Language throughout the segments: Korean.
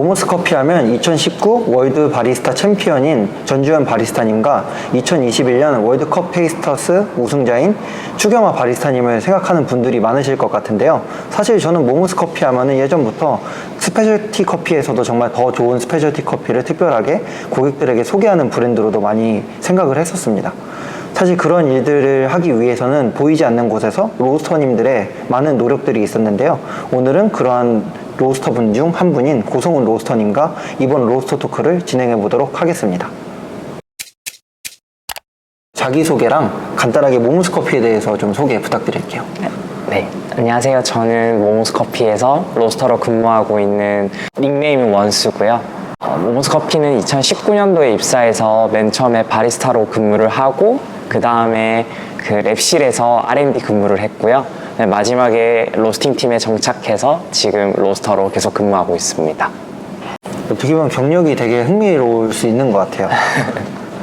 모모스 커피 하면 2019 월드 바리스타 챔피언인 전주현 바리스타님과 2021년 월드컵 페이스터스 우승자인 추경화 바리스타님을 생각하는 분들이 많으실 것 같은데요. 사실 저는 모모스 커피 하면은 예전부터 스페셜티 커피에서도 정말 더 좋은 스페셜티 커피를 특별하게 고객들에게 소개하는 브랜드로도 많이 생각을 했었습니다. 사실 그런 일들을 하기 위해서는 보이지 않는 곳에서 로스터님들의 많은 노력들이 있었는데요. 오늘은 그러한 로스터분 중 한 분인 고성훈 로스터님과 이번 로스터 토크를 진행해 보도록 하겠습니다. 자기소개랑 간단하게 모모스 커피에 대해서 좀 소개 부탁드릴게요. 네, 안녕하세요. 저는 모모스 커피에서 로스터로 근무하고 있는 닉네임은 원수고요. 모모스 커피는 2019년도에 입사해서 맨 처음에 바리스타로 근무를 하고 그 다음에 그 랩실에서 R&D 근무를 했고요. 네, 마지막에 로스팅 팀에 정착해서 지금 로스터로 계속 근무하고 있습니다. 어떻게 보면 경력이 되게 흥미로울 수 있는 것 같아요.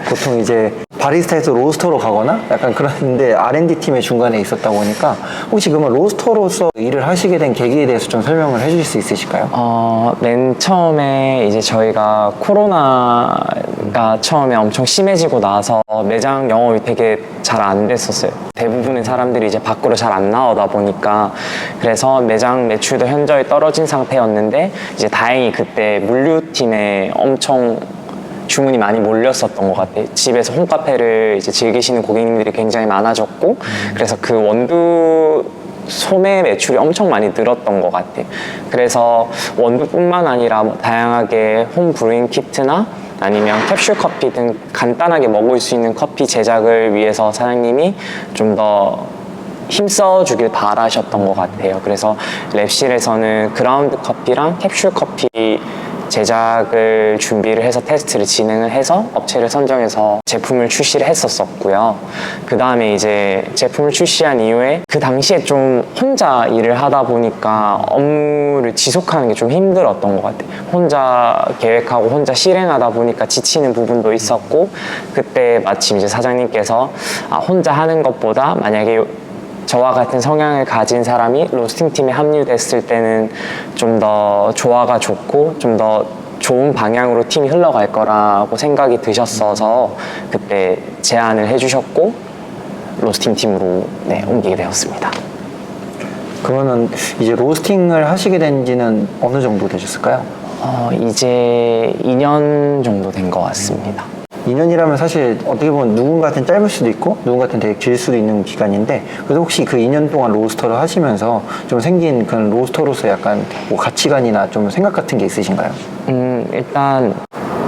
보통 이제 바리스타에서 로스터로 가거나 약간 그런데 R&D 팀의 중간에 있었다 보니까 혹시 그러면 로스터로서 일을 하시게 된 계기에 대해서 좀 설명을 해주실 수 있으실까요? 맨 처음에 이제 저희가 코로나가 처음에 엄청 심해지고 나서 매장 영업이 되게 잘 안 됐었어요. 대부분의 사람들이 이제 밖으로 잘 안 나오다 보니까 그래서 매장 매출도 현저히 떨어진 상태였는데 이제 다행히 그때 물류팀에 엄청 주문이 많이 몰렸었던 것 같아요. 집에서 홈카페를 이제 즐기시는 고객님들이 굉장히 많아졌고 그래서 그 원두 소매 매출이 엄청 많이 늘었던 것 같아요. 그래서 원두뿐만 아니라 뭐 다양하게 홈 브루잉 키트나 아니면 캡슐 커피 등 간단하게 먹을 수 있는 커피 제작을 위해서 사장님이 좀 더 힘써 주길 바라셨던 것 같아요. 그래서 랩실에서는 그라운드 커피랑 캡슐 커피 제작을 준비를 해서 테스트를 진행을 해서 업체를 선정해서 제품을 출시를 했었고요. 그 다음에 이제 제품을 출시한 이후에 그 당시에 좀 혼자 일을 하다 보니까 업무를 지속하는 게 좀 힘들었던 것 같아요. 혼자 계획하고 혼자 실행하다 보니까 지치는 부분도 있었고 그때 마침 이제 사장님께서 혼자 하는 것보다 만약에 저와 같은 성향을 가진 사람이 로스팅 팀에 합류됐을 때는 좀 더 조화가 좋고 좀 더 좋은 방향으로 팀이 흘러갈 거라고 생각이 드셨어서 그때 제안을 해주셨고 로스팅 팀으로 옮기게 되었습니다. 그러면 이제 로스팅을 하시게 된 지는 어느 정도 되셨을까요? 이제 2년 정도 된 것 같습니다. 2년이라면 사실 어떻게 보면 누군가한테는 짧을 수도 있고 누군가한테는 되게 길 수도 있는 기간인데 그래도 혹시 그 2년 동안 로스터를 하시면서 좀 생긴 그런 로스터로서 약간 뭐 가치관이나 좀 생각 같은 게 있으신가요? 일단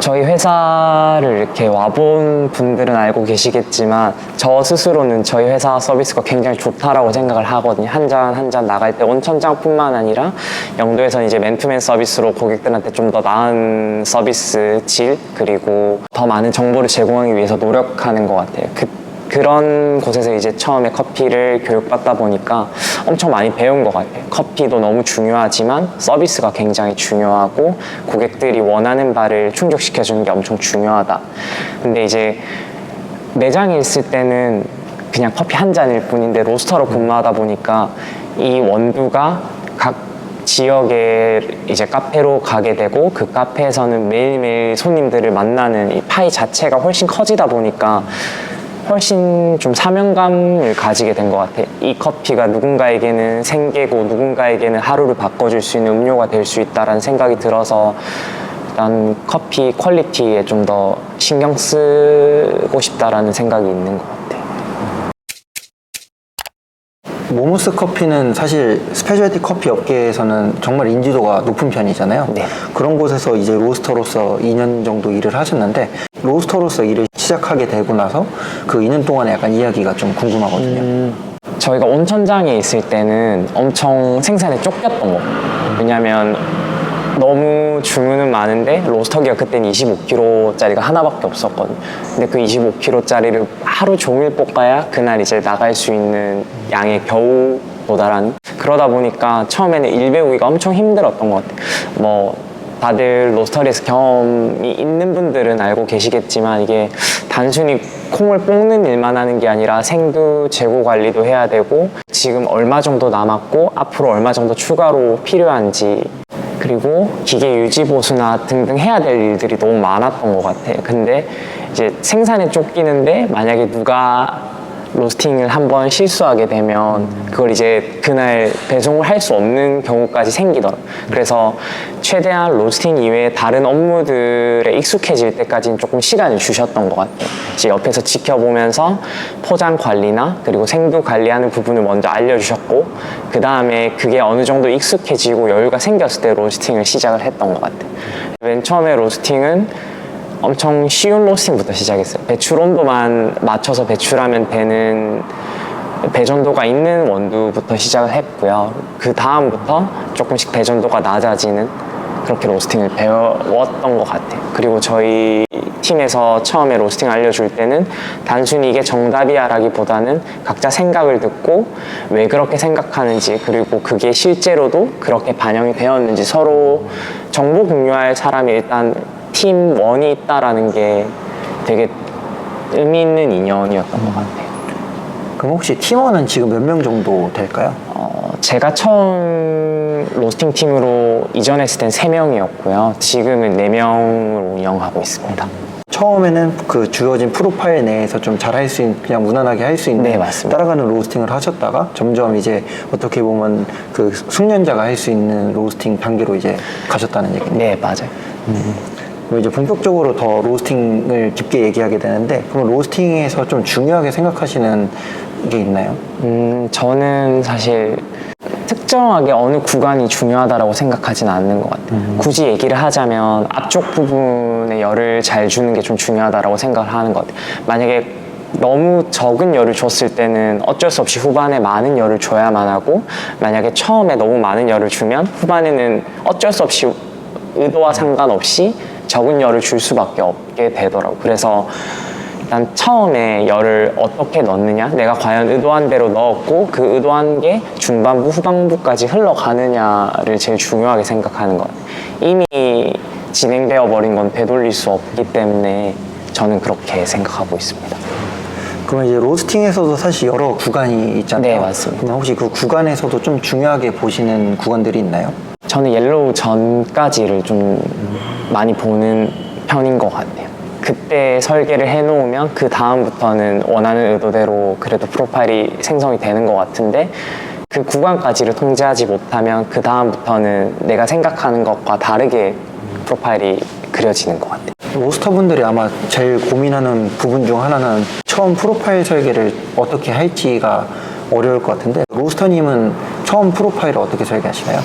저희 회사를 이렇게 와본 분들은 알고 계시겠지만 저 스스로는 저희 회사 서비스가 굉장히 좋다라고 생각을 하거든요. 한 잔 한 잔 나갈 때 온천장뿐만 아니라 영도에서는 이제 맨투맨 서비스로 고객들한테 좀 더 나은 서비스 질 그리고 더 많은 정보를 제공하기 위해서 노력하는 것 같아요. 그런 곳에서 이제 처음에 커피를 교육받다 보니까 엄청 많이 배운 것 같아요. 커피도 너무 중요하지만 서비스가 굉장히 중요하고 고객들이 원하는 바를 충족시켜주는 게 엄청 중요하다. 근데 이제 매장에 있을 때는 그냥 커피 한 잔일 뿐인데 로스터로 근무하다 보니까 이 원두가 각 지역에 이제 카페로 가게 되고 그 카페에서는 매일매일 손님들을 만나는 이 파이 자체가 훨씬 커지다 보니까 훨씬 좀 사명감을 가지게 된 것 같아요. 이 커피가 누군가에게는 생계고 누군가에게는 하루를 바꿔줄 수 있는 음료가 될 수 있다는 생각이 들어서 일단 커피 퀄리티에 좀 더 신경 쓰고 싶다라는 생각이 있는 것 같아요. 모모스 커피는 사실 스페셜티 커피 업계에서는 정말 인지도가 높은 편이잖아요. 네. 그런 곳에서 이제 로스터로서 2년 정도 일을 하셨는데 로스터로서 일을 시작하게 되고 나서 그 2년 동안의 약간 이야기가 좀 궁금하거든요. 저희가 온천장에 있을 때는 엄청 생산에 쫓겼던 거. 왜냐면 너무 주문은 많은데 로스터기가 그때는 25kg짜리가 하나밖에 없었거든요. 근데 그 25kg짜리를 하루 종일 볶아야 그날 이제 나갈 수 있는 양에 겨우 도달한. 그러다 보니까 처음에는 일 배우기가 엄청 힘들었던 것 같아요. 뭐 다들 로스터리에서 경험이 있는 분들은 알고 계시겠지만 이게 단순히 콩을 볶는 일만 하는 게 아니라 생두 재고 관리도 해야 되고 지금 얼마 정도 남았고 앞으로 얼마 정도 추가로 필요한지 그리고 기계 유지 보수나 등등 해야 될 일들이 너무 많았던 것 같아요. 근데 이제 생산에 쫓기는데 만약에 누가 로스팅을 한번 실수하게 되면 그걸 이제 그날 배송을 할 수 없는 경우까지 생기더라고요. 그래서 최대한 로스팅 이외에 다른 업무들에 익숙해질 때까지는 조금 시간을 주셨던 것 같아요. 이제 옆에서 지켜보면서 포장 관리나 그리고 생두 관리하는 부분을 먼저 알려주셨고, 그 다음에 그게 어느 정도 익숙해지고 여유가 생겼을 때 로스팅을 시작을 했던 것 같아요. 맨 처음에 로스팅은 엄청 쉬운 로스팅부터 시작했어요. 배출 온도만 맞춰서 배출하면 되는 배전도가 있는 원두부터 시작을 했고요. 그 다음부터 조금씩 배전도가 낮아지는 그렇게 로스팅을 배웠던 것 같아요. 그리고 저희 팀에서 처음에 로스팅 알려줄 때는 단순히 이게 정답이야라기보다는 각자 생각을 듣고 왜 그렇게 생각하는지, 그리고 그게 실제로도 그렇게 반영이 되었는지 서로 정보 공유할 사람이 일단 팀원이 있다라는 게 되게 의미 있는 인연이었던 것 같아요. 그럼 혹시 팀원은 지금 몇 명 정도 될까요? 제가 처음 로스팅 팀으로 이전했을 땐 3명이었고요. 지금은 4명을 운영하고 있습니다. 처음에는 그 주어진 프로파일 내에서 좀 잘 할 수 있는, 그냥 무난하게 할 수 있는 네, 맞습니다. 따라가는 로스팅을 하셨다가 점점 이제 어떻게 보면 그 숙련자가 할 수 있는 로스팅 단계로 이제 가셨다는 얘기네요. 네, 맞아요. 그럼 이제 본격적으로 더 로스팅을 깊게 얘기하게 되는데, 그럼 로스팅에서 좀 중요하게 생각하시는 게 있나요? 저는 사실 특정하게 어느 구간이 중요하다고 생각하지는 않는 것 같아요. 굳이 얘기를 하자면 앞쪽 부분에 열을 잘 주는 게 좀 중요하다고 생각을 하는 것 같아요. 만약에 너무 적은 열을 줬을 때는 어쩔 수 없이 후반에 많은 열을 줘야만 하고, 만약에 처음에 너무 많은 열을 주면 후반에는 어쩔 수 없이 의도와 상관없이 적은 열을 줄 수밖에 없게 되더라고요. 그래서 일단 처음에 열을 어떻게 넣느냐, 내가 과연 의도한 대로 넣었고 그 의도한 게 중반부, 후반부까지 흘러가느냐를 제일 중요하게 생각하는 것 같아요. 이미 진행되어 버린 건 되돌릴 수 없기 때문에 저는 그렇게 생각하고 있습니다. 그럼 이제 로스팅에서도 사실 여러 구간이 있잖아요. 네, 맞습니다. 그럼 혹시 그 구간에서도 좀 중요하게 보시는 구간들이 있나요? 저는 옐로우 전까지를 좀 많이 보는 편인 것 같아요. 그때 설계를 해놓으면 그 다음부터는 원하는 의도대로 그래도 프로파일이 생성이 되는 것 같은데, 그 구간까지를 통제하지 못하면 그 다음부터는 내가 생각하는 것과 다르게 프로파일이 그려지는 것 같아요. 로스터분들이 아마 제일 고민하는 부분 중 하나는 처음 프로파일 설계를 어떻게 할지가 어려울 것 같은데, 로스터님은 처음 프로파일을 어떻게 설계하시나요?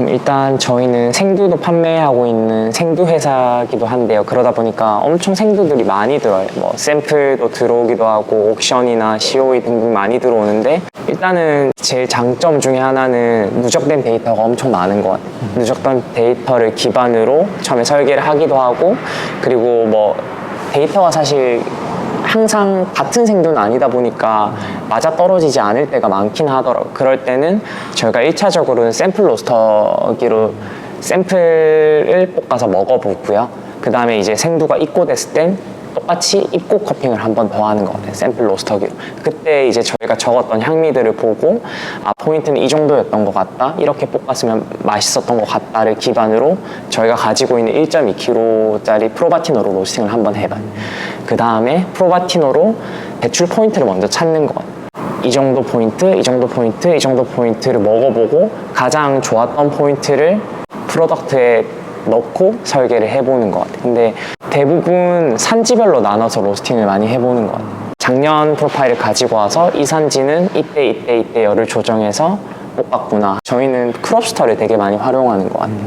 일단 저희는 생두도 판매하고 있는 생두 회사기도 한데요. 그러다 보니까 엄청 생두들이 많이 들어요. 뭐 샘플도 들어오기도 하고 옥션이나 COE 등등 많이 들어오는데, 일단은 제일 장점 중에 하나는 누적된 데이터가 엄청 많은 것 같아요. 누적된 데이터를 기반으로 처음에 설계를 하기도 하고, 그리고 뭐 데이터가 사실 항상 같은 생두는 아니다 보니까 맞아 떨어지지 않을 때가 많긴 하더라고요. 그럴 때는 저희가 1차적으로는 샘플 로스터기로 샘플을 볶아서 먹어보고요. 그 다음에 이제 생두가 입고됐을 땐 똑같이 입고 커핑을 한 번 더 하는 것 같아요. 샘플 로스터기로. 그때 이제 저희가 적었던 향미들을 보고, 아, 포인트는 이 정도였던 것 같다, 이렇게 볶았으면 맛있었던 것 같다를 기반으로 저희가 가지고 있는 1.2kg짜리 프로바티노로 로스팅을 한번 해봐요. 그 다음에 프로바티노로 배출 포인트를 먼저 찾는 것 같아요. 이 정도 포인트, 이 정도 포인트, 이 정도 포인트를 먹어보고 가장 좋았던 포인트를 프로덕트에 넣고 설계를 해보는 것 같아요. 근데 대부분 산지별로 나눠서 로스팅을 많이 해보는 것 같아요. 작년 프로파일을 가지고 와서 이 산지는 이때 열을 조정해서 볶았구나. 저희는 크롭스터를 되게 많이 활용하는 것 같아요.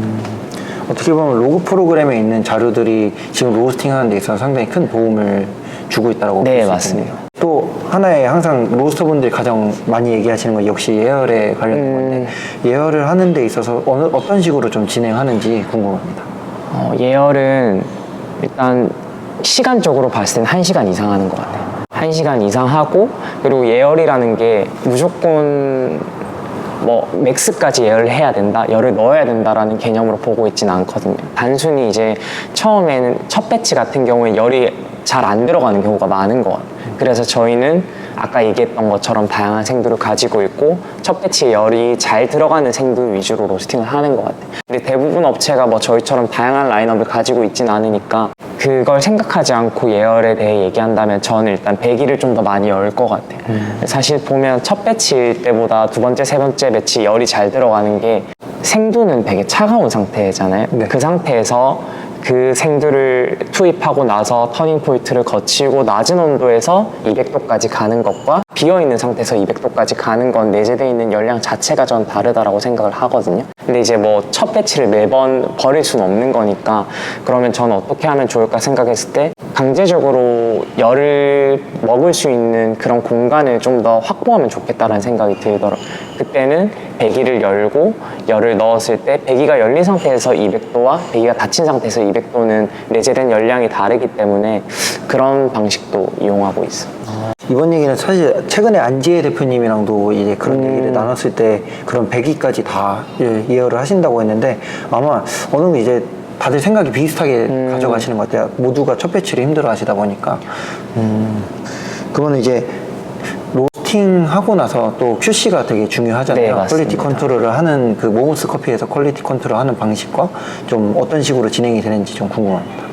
어떻게 보면 로그 프로그램에 있는 자료들이 지금 로스팅 하는 데 있어서 상당히 큰 도움을 주고 있다고 네, 볼 수 맞습니다. 있겠네요. 또 하나의 항상 로스터분들이 가장 많이 얘기하시는 건 역시 예열에 관련된 건데, 예열을 하는 데 있어서 어떤 식으로 좀 진행하는지 궁금합니다. 예열은 일단 시간적으로 봤을 때는 1시간 이상 하는 것 같아요. 1시간 이상 하고, 그리고 예열이라는 게 무조건 뭐 맥스까지 예열을 해야 된다, 열을 넣어야 된다라는 개념으로 보고 있지는 않거든요. 단순히 이제 처음에는 첫 배치 같은 경우에 열이 잘 안 들어가는 경우가 많은 것 같아요. 그래서 저희는 아까 얘기했던 것처럼 다양한 생두를 가지고 있고 첫 배치에 열이 잘 들어가는 생두 위주로 로스팅을 하는 것 같아요. 근데 대부분 업체가 뭐 저희처럼 다양한 라인업을 가지고 있진 않으니까 그걸 생각하지 않고 예열에 대해 얘기한다면 저는 일단 배기를 좀 더 많이 열 것 같아요. 사실 보면 첫 배치일 때보다 두 번째, 세 번째 배치 열이 잘 들어가는 게 생두는 되게 차가운 상태잖아요. 네. 그 상태에서 그 생두를 투입하고 나서 터닝 포인트를 거치고 낮은 온도에서 200도까지 가는 것과 비어있는 상태에서 200도까지 가는 건 내재되어 있는 열량 자체가 전 다르다라고 생각을 하거든요. 근데 이제 뭐 첫 배치를 매번 버릴 수는 없는 거니까 그러면 저는 어떻게 하면 좋을까 생각했을 때 강제적으로 열을 먹을 수 있는 그런 공간을 좀 더 확보하면 좋겠다라는 생각이 들더라고요. 그때는 배기를 열고 열을 넣었을 때 배기가 열린 상태에서 200도와 배기가 닫힌 상태에서 200도는 내재된 열량이 다르기 때문에 그런 방식도 이용하고 있어요. 이번 얘기는 사실 최근에 안지혜 대표님이랑도 이제 그런 얘기를 나눴을 때 그런 배기까지 다 예열을 하신다고 했는데 아마 어느 정도 이제 다들 생각이 비슷하게 가져가시는 것 같아요. 모두가 첫 배치를 힘들어 하시다 보니까. 그거는 이제 로스팅 하고 나서 또 QC가 되게 중요하잖아요. 네, 맞습니다. 퀄리티 컨트롤을 하는 그 모모스 커피에서 퀄리티 컨트롤 하는 방식과 좀 어떤 식으로 진행이 되는지 좀 궁금합니다.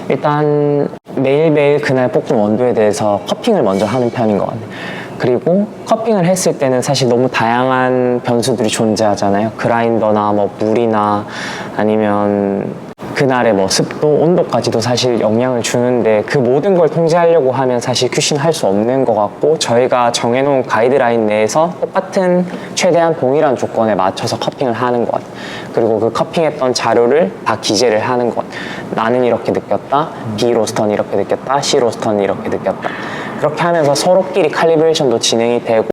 일단 매일매일 그날 볶은 원두에 대해서 커핑을 먼저 하는 편인 것 같아요. 그리고 커핑을 했을 때는 사실 너무 다양한 변수들이 존재하잖아요. 그라인더나 뭐 물이나 아니면 그날의 뭐 습도, 온도까지도 사실 영향을 주는데 그 모든 걸 통제하려고 하면 사실 QC는 할 수 없는 것 같고 저희가 정해놓은 가이드라인 내에서 똑같은 최대한 동일한 조건에 맞춰서 커핑을 하는 것 같아요. 그리고 그 커핑했던 자료를 다 기재를 하는 것 같아요. 나는 이렇게 느꼈다, B 로스터는 이렇게 느꼈다, C 로스터는 이렇게 느꼈다. 그렇게 하면서 서로끼리 칼리브레이션도 진행이 되고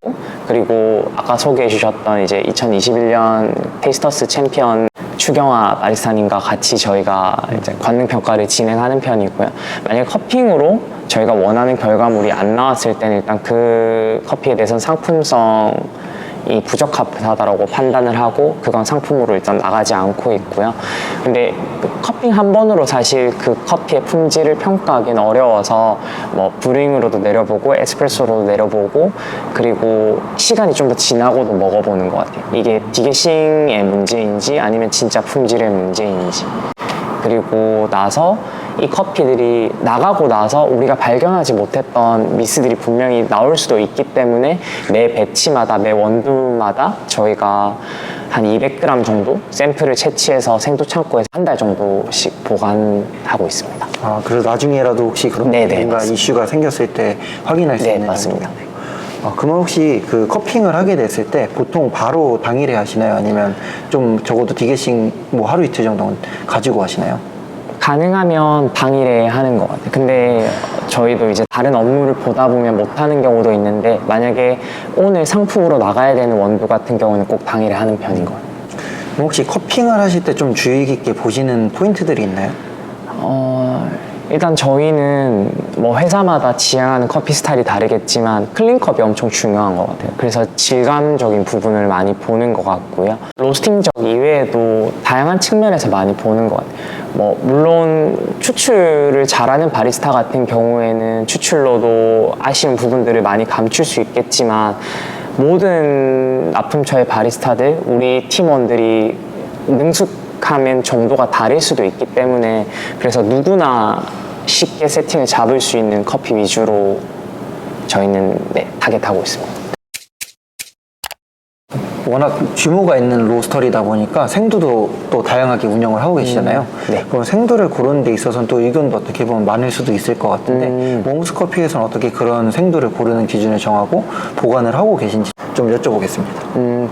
그리고 아까 소개해 주셨던 이제 2021년 테이스터스 챔피언 추경화 바리스타님과 같이 저희가 이제 관능 평가를 진행하는 편이고요. 만약에 커핑으로 저희가 원하는 결과물이 안 나왔을 때는 일단 그 커피에 대해서는 상품성이 부적합하다고 판단을 하고 그건 상품으로 일단 나가지 않고 있고요. 근데 그 커핑 한 번으로 사실 그 커피의 품질을 평가하기는 어려워서 뭐 브루잉으로도 내려보고 에스프레소로도 내려보고 그리고 시간이 좀 더 지나고도 먹어보는 것 같아요. 이게 디게싱의 문제인지 아니면 진짜 품질의 문제인지. 그리고 나서 이 커피들이 나가고 나서 우리가 발견하지 못했던 미스들이 분명히 나올 수도 있기 때문에 매 배치마다 매 원두마다 저희가 한 200g 정도 샘플을 채취해서 생두 창고에서 한 달 정도씩 보관하고 있습니다. 아, 그래서 나중에라도 혹시 그런 네네, 뭔가 맞습니다. 이슈가 생겼을 때 확인할 수 네, 있는 맞습니다. 정도. 아, 그러면 혹시 그 커핑을 하게 됐을 때 보통 바로 당일에 하시나요? 아니면 좀 적어도 디게싱 뭐 하루 이틀 정도는 가지고 하시나요? 가능하면 당일에 하는 것 같아요. 근데 저희도 이제 다른 업무를 보다 보면 못하는 경우도 있는데 만약에 오늘 상품으로 나가야 되는 원두 같은 경우는 꼭 당일에 하는 편인 것 같아요. 그럼 혹시 커핑을 하실 때 좀 주의 깊게 보시는 포인트들이 있나요? 일단 저희는 뭐 회사마다 지향하는 커피 스타일이 다르겠지만 클린컵이 엄청 중요한 것 같아요. 그래서 질감적인 부분을 많이 보는 것 같고요. 로스팅적 이외에도 다양한 측면에서 많이 보는 것 같아요. 뭐 물론 추출을 잘하는 바리스타 같은 경우에는 추출로도 아쉬운 부분들을 많이 감출 수 있겠지만 모든 납품처의 바리스타들, 우리 팀원들이 능숙하면 정도가 다를 수도 있기 때문에 그래서 누구나 쉽게 세팅을 잡을 수 있는 커피 위주로 저희는 타겟하고 있습니다. 워낙 규모가 있는 로스터리다 보니까 생두도 또 다양하게 운영을 하고 계시잖아요. 네. 그럼 생두를 고르는 데 있어서는 또 의견도 어떻게 보면 많을 수도 있을 것 같은데 몽스 커피에서는 어떻게 그런 생두를 고르는 기준을 정하고 보관을 하고 계신지 좀 여쭤보겠습니다.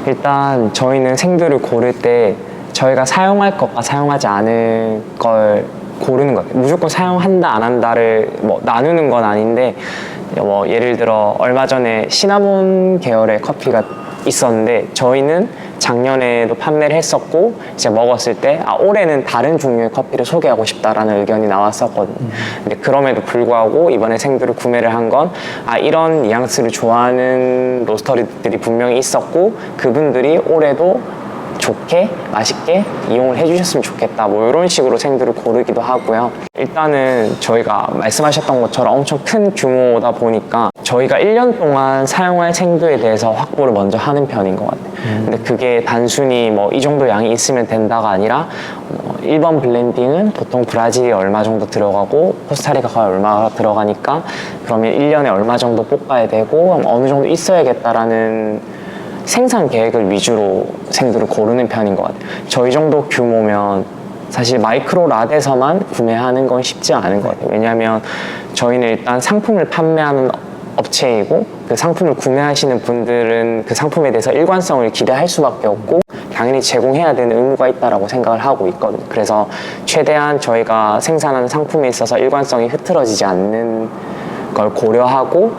일단 저희는 생두를 고를 때 저희가 사용할 것과 사용하지 않을 걸 고르는 것 같아요. 무조건 사용한다 안 한다를 뭐 나누는 건 아닌데 뭐 예를 들어 얼마 전에 시나몬 계열의 커피가 있었는데 저희는 작년에도 판매를 했었고 이제 먹었을 때 올해는 다른 종류의 커피를 소개하고 싶다라는 의견이 나왔었거든요. 근데 그럼에도 불구하고 이번에 생두를 구매를 한 건 이런 뉘앙스를 좋아하는 로스터리들이 분명히 있었고 그분들이 올해도 좋게 맛있게 이용을 해주셨으면 좋겠다 뭐 이런 식으로 생두를 고르기도 하고요. 일단은 저희가 말씀하셨던 것처럼 엄청 큰 규모다 보니까 저희가 1년 동안 사용할 생두에 대해서 확보를 먼저 하는 편인 것 같아요. 근데 그게 단순히 뭐 이 정도 양이 있으면 된다가 아니라 1번 블렌딩은 보통 브라질이 얼마 정도 들어가고 코스타리카가 얼마 들어가니까 그러면 1년에 얼마 정도 볶아야 되고 어느 정도 있어야겠다라는 생산 계획을 위주로 생두를 고르는 편인 것 같아요. 저희 정도 규모면 사실 마이크로 랏에서만 구매하는 건 쉽지 않은 것 같아요. 왜냐하면 저희는 일단 상품을 판매하는 업체이고 그 상품을 구매하시는 분들은 그 상품에 대해서 일관성을 기대할 수밖에 없고 당연히 제공해야 되는 의무가 있다고 생각을 하고 있거든요. 그래서 최대한 저희가 생산하는 상품에 있어서 일관성이 흐트러지지 않는 걸 고려하고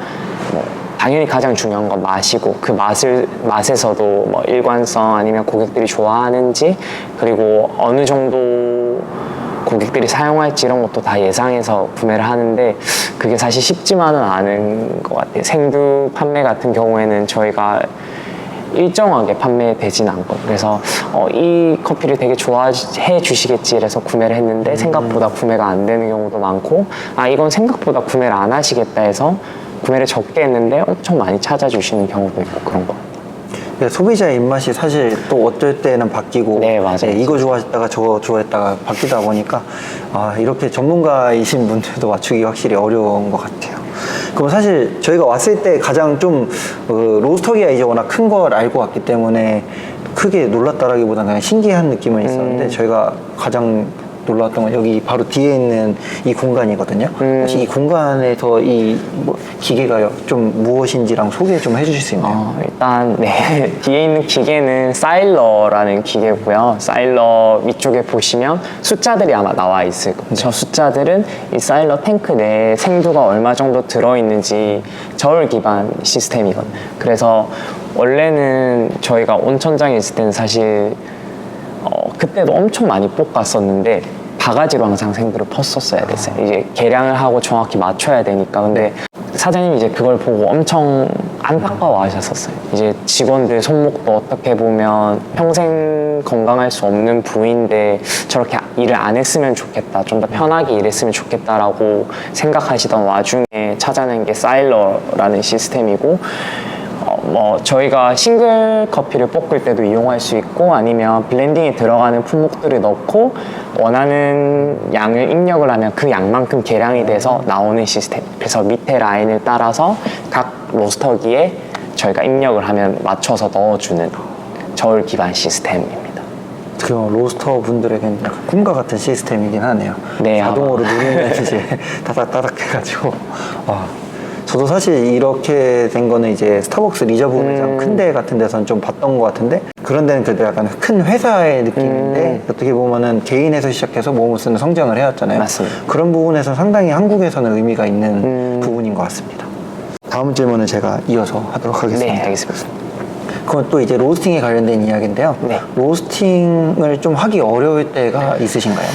당연히 가장 중요한 건 맛이고 그 맛에서도 뭐 일관성 아니면 고객들이 좋아하는지 그리고 어느 정도 고객들이 사용할지 이런 것도 다 예상해서 구매를 하는데 그게 사실 쉽지만은 않은 것 같아요. 생두 판매 같은 경우에는 저희가 일정하게 판매되진 않고 그래서 이 커피를 되게 좋아해 주시겠지 이래서 구매를 했는데 생각보다 구매가 안 되는 경우도 많고 이건 생각보다 구매를 안 하시겠다 해서 구매를 적게 했는데 엄청 많이 찾아주시는 경우도 있고 그런 거. 소비자의 입맛이 사실 또 어떨 때는 바뀌고 네, 맞아요. 이거 좋아했다가 저거 좋아했다가 바뀌다 보니까 이렇게 전문가이신 분들도 맞추기 확실히 어려운 것 같아요. 그럼 사실 저희가 왔을 때 가장 좀 로스터기가 이제 워낙 큰 걸 알고 왔기 때문에 크게 놀랐다라기보다는 그냥 신기한 느낌은 있었는데 저희가 가장 놀라웠던 건 여기 바로 뒤에 있는 이 공간이거든요. 혹시 이 공간에서 이 기계가 좀 무엇인지랑 소개 좀 해주실 수 있나요? 일단 네 뒤에 있는 기계는 사일러라는 기계고요. 사일러 위쪽에 보시면 숫자들이 아마 나와 있을 거예요. 저 숫자들은 이 사일러 탱크 내에 생두가 얼마 정도 들어있는지 저울 기반 시스템이거든요. 그래서 원래는 저희가 온천장에 있을 때는 사실 그때도 엄청 많이 볶았었는데 바가지로 항상 생두를 펐었어야 됐어요. 이제 계량을 하고 정확히 맞춰야 되니까. 근데 사장님이 이제 그걸 보고 엄청 안타까워 하셨었어요. 이제 직원들 손목도 어떻게 보면 평생 건강할 수 없는 부위인데 저렇게 일을 안 했으면 좋겠다. 좀 더 편하게 일했으면 좋겠다라고 생각하시던 와중에 찾아낸 게 사일러라는 시스템이고 저희가 싱글 커피를 볶을 때도 이용할 수 있고 아니면 블렌딩에 들어가는 품목들을 넣고 원하는 양을 입력을 하면 그 양만큼 계량이 돼서 나오는 시스템. 그래서 밑에 라인을 따라서 각 로스터기에 저희가 입력을 하면 맞춰서 넣어주는 저울 기반 시스템입니다. 그 로스터 분들에게는 약간 꿈과 같은 시스템이긴 하네요. 네, 자동으로 누르면 이제 따닥따닥 해가지고 저도 사실 이렇게 된 거는 이제 스타벅스 리저브 매장 큰 데 같은 데서는 좀 봤던 것 같은데 그런 데는 그래도 약간 큰 회사의 느낌인데 어떻게 보면은 개인에서 시작해서 몸을 쓰는 성장을 해왔잖아요. 맞습니다. 그런 부분에서 상당히 한국에서는 의미가 있는 부분인 것 같습니다. 다음 질문은 제가 이어서 하도록 하겠습니다. 네, 알겠습니다. 그건 또 이제 로스팅에 관련된 이야기인데요. 네. 로스팅을 좀 하기 어려울 때가 있으신가요?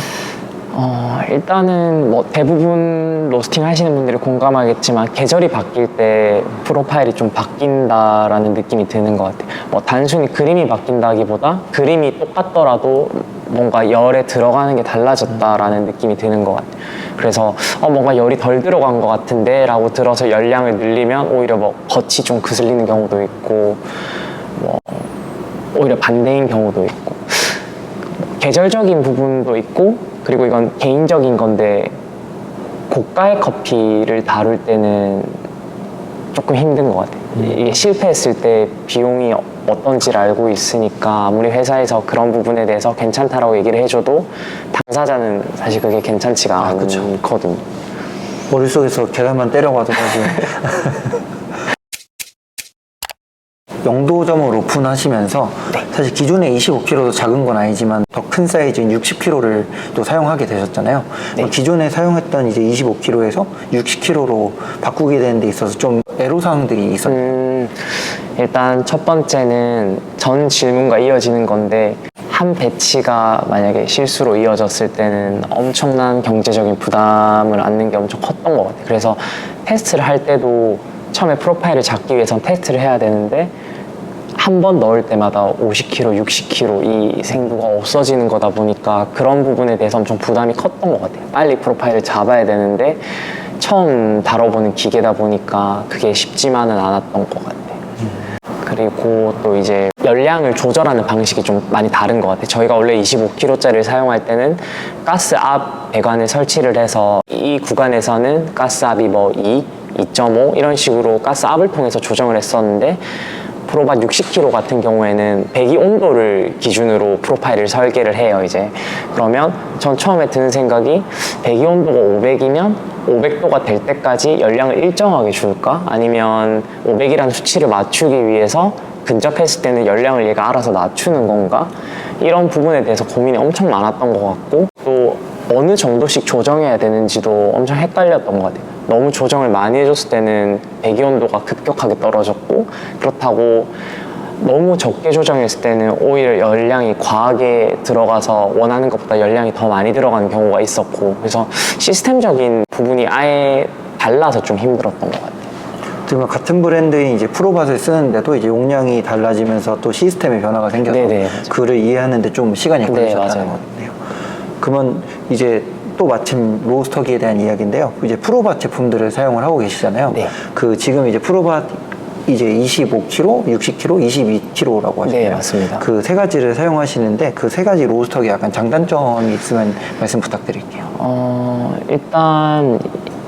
일단은 뭐 대부분 로스팅 하시는 분들이 공감하겠지만 계절이 바뀔 때 프로파일이 좀 바뀐다라는 느낌이 드는 것 같아요. 뭐 단순히 그림이 바뀐다기보다 그림이 똑같더라도 뭔가 열에 들어가는 게 달라졌다라는 느낌이 드는 것 같아요. 그래서 뭔가 열이 덜 들어간 것 같은데 라고 들어서 열량을 늘리면 오히려 뭐 겉이 좀 그슬리는 경우도 있고 뭐 오히려 반대인 경우도 있고 계절적인 부분도 있고 그리고 이건 개인적인 건데 고가의 커피를 다룰 때는 조금 힘든 것 같아요. 이게 실패했을 때 비용이 어떤지를 알고 있으니까 아무리 회사에서 그런 부분에 대해서 괜찮다라고 얘기를 해줘도 당사자는 사실 그게 괜찮지가 않거든요. 머릿속에서 계산만 때려가지고 영도점을 오픈하시면서 사실 기존에 25kg도 작은 건 아니지만 더 큰 사이즈인 60kg를 또 사용하게 되셨잖아요. 기존에 사용했던 이제 25kg에서 60kg로 바꾸게 되는 데 있어서 좀 애로사항들이 있었나요? 일단 첫 번째는 전 질문과 이어지는 건데 한 배치가 만약에 실수로 이어졌을 때는 엄청난 경제적인 부담을 안는 게 엄청 컸던 것 같아요. 그래서 테스트를 할 때도 처음에 프로파일을 잡기 위해선 테스트를 해야 되는데 한 번 넣을 때마다 50kg, 60kg 이 생두가 없어지는 거다 보니까 그런 부분에 대해서 엄청 부담이 컸던 것 같아요. 빨리 프로파일을 잡아야 되는데 처음 다뤄보는 기계다 보니까 그게 쉽지만은 않았던 것 같아요. 그리고 또 이제 열량을 조절하는 방식이 좀 많이 다른 것 같아요. 저희가 원래 25kg짜리를 사용할 때는 가스 앞 배관을 설치를 해서 이 구간에서는 가스 압이 뭐 2, 2.5 이런 식으로 가스 압을 통해서 조정을 했었는데 프로밭 60kg 같은 경우에는 배기 온도를 기준으로 프로파일을 설계를 해요, 이제. 그러면 전 처음에 드는 생각이 배기 온도가 500이면 500도가 될 때까지 열량을 일정하게 줄까? 아니면 500이라는 수치를 맞추기 위해서 근접했을 때는 열량을 얘가 알아서 낮추는 건가? 이런 부분에 대해서 고민이 엄청 많았던 것 같고, 또 어느 정도씩 조정해야 되는지도 엄청 헷갈렸던 것 같아요. 너무 조정을 많이 해줬을 때는 배기 온도가 급격하게 떨어졌고, 그렇다고 너무 적게 조정했을 때는 오히려 열량이 과하게 들어가서 원하는 것보다 열량이 더 많이 들어가는 경우가 있었고, 그래서 시스템적인 부분이 아예 달라서 좀 힘들었던 것 같아요. 그러면 같은 브랜드인 이제 프로밭을 쓰는데도 이제 용량이 달라지면서 또 시스템의 변화가 생겨서 네네, 맞아요. 그를 이해하는데 좀 시간이 네, 걸리셨다는 맞아요. 것 같네요. 그러면 이제 또 마침 로스터기에 대한 이야기인데요. 이제 프로밭 제품들을 사용을 하고 계시잖아요. 네. 그 지금 이제 프로밭 이제 25kg, 60kg, 22kg라고 하시네요. 네, 맞습니다. 그 세 가지를 사용하시는데 그 세 가지 로스터기 약간 장단점이 있으면 말씀 부탁드릴게요. 일단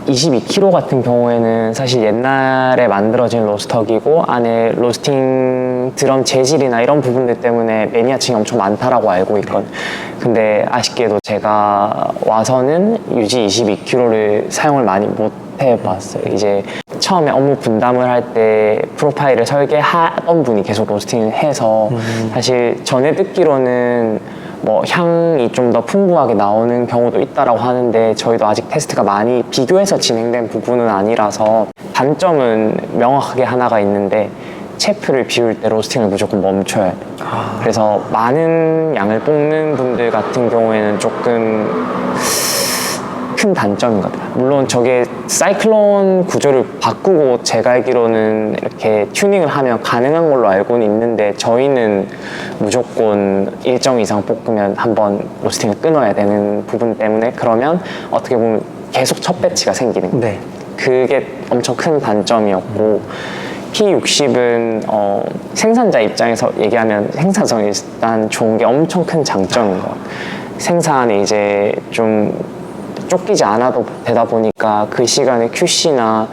22kg 같은 경우에는 사실 옛날에 만들어진 로스터기고 안에 로스팅 드럼 재질이나 이런 부분들 때문에 매니아층이 엄청 많다라고 알고 있거든요. 근데 아쉽게도 제가 와서는 유지 22kg를 사용을 많이 못 해봤어요. 이제 처음에 업무 분담을 할 때 프로파일을 설계하던 분이 계속 로스팅을 해서 사실 전에 듣기로는 뭐 향이 좀 더 풍부하게 나오는 경우도 있다라고 하는데 저희도 아직 테스트가 많이 비교해서 진행된 부분은 아니라서 단점은 명확하게 하나가 있는데 체프를 비울 때 로스팅을 무조건 멈춰야 돼요. 그래서 많은 양을 볶는 분들 같은 경우에는 조금 큰 단점인 것 같아요. 물론 저게 사이클론 구조를 바꾸고 제가 알기로는 이렇게 튜닝을 하면 가능한 걸로 알고는 있는데 저희는 무조건 일정 이상 볶으면 한번 로스팅을 끊어야 되는 부분 때문에 그러면 어떻게 보면 계속 첫 배치가 생기는 거예요. 네. 그게 엄청 큰 단점이었고 P60은 생산자 입장에서 얘기하면 생산성이 일단 좋은 게 엄청 큰 장점인 것 같아요. 생산에 이제 좀 쫓기지 않아도 되다 보니까 그 시간에 QC나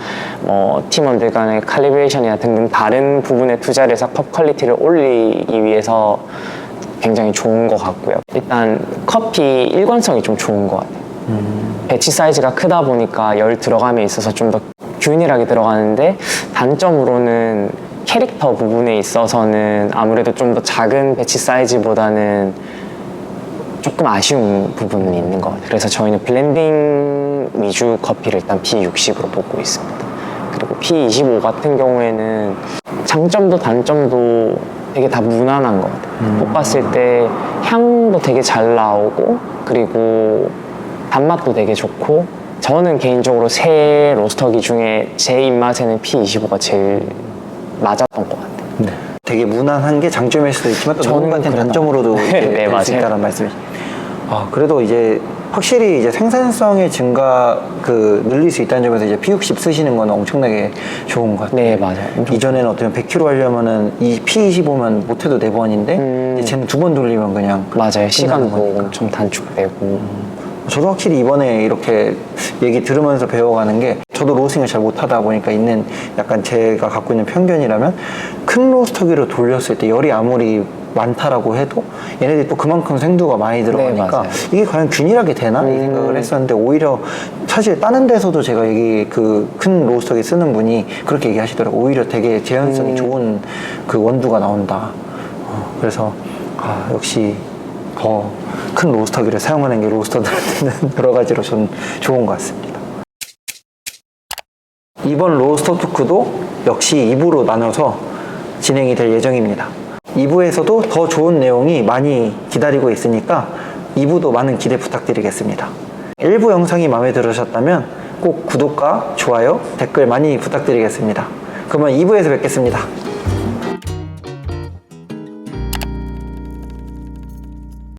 팀원들 간의 칼리브레이션이나 등등 다른 부분에 투자를 해서 컵 퀄리티를 올리기 위해서 굉장히 좋은 것 같고요. 일단 커피 일관성이 좀 좋은 것 같아요. 배치 사이즈가 크다 보니까 열 들어감에 있어서 좀 더 균일하게 들어가는데 단점으로는 캐릭터 부분에 있어서는 아무래도 좀 더 작은 배치 사이즈보다는 조금 아쉬운 부분은 있는 것 같아요. 그래서 저희는 블렌딩 위주 커피를 일단 P60으로 뽑고 있습니다. 그리고 P25 같은 경우에는 장점도 단점도 되게 다 무난한 것 같아요. 뽑았을 때 향도 되게 잘 나오고 그리고 단맛도 되게 좋고 저는 개인적으로 새 로스터기 중에 제 입맛에는 P25가 제일 맞았던 것 같아요. 네. 되게 무난한 게 장점일 수도 있지만 또 저는 누군가한테 그런 단점으로도 네, 될 수 맞아요. 있다는 말씀이시죠. 그래도 이제 확실히 이제 생산성의 증가 늘릴 수 있다는 점에서 이제 P60 쓰시는 건 엄청나게 좋은 것 같아요. 네, 맞아요. 이전에는 어쩌면 100kg 하려면은 이 P25면 못해도 4번인데 쟤는 2번 돌리면 그냥 맞아요. 끝나는 시간도 거니까. 엄청 단축되고 저도 확실히 이번에 이렇게 얘기 들으면서 배워가는 게 저도 로스팅을 잘 못하다 보니까 있는 약간 제가 갖고 있는 편견이라면 큰 로스터기로 돌렸을 때 열이 아무리 많다라고 해도 얘네들이 또 그만큼 생두가 많이 들어가니까 맞아요. 이게 과연 균일하게 되나? 이 생각을 했었는데 오히려 사실 다른 데서도 제가 여기 그 큰 로스터기 쓰는 분이 그렇게 얘기하시더라고요. 오히려 되게 재현성이 좋은 그 원두가 나온다. 그래서 역시 더 큰 로스터기를 사용하는 게 로스터들한테는 여러 가지로 좀 좋은 것 같습니다. 이번 로스터 토크도 역시 2부로 나눠서 진행이 될 예정입니다. 2부에서도 더 좋은 내용이 많이 기다리고 있으니까 2부도 많은 기대 부탁드리겠습니다. 1부 영상이 마음에 들으셨다면 꼭 구독과 좋아요, 댓글 많이 부탁드리겠습니다. 그러면 2부에서 뵙겠습니다.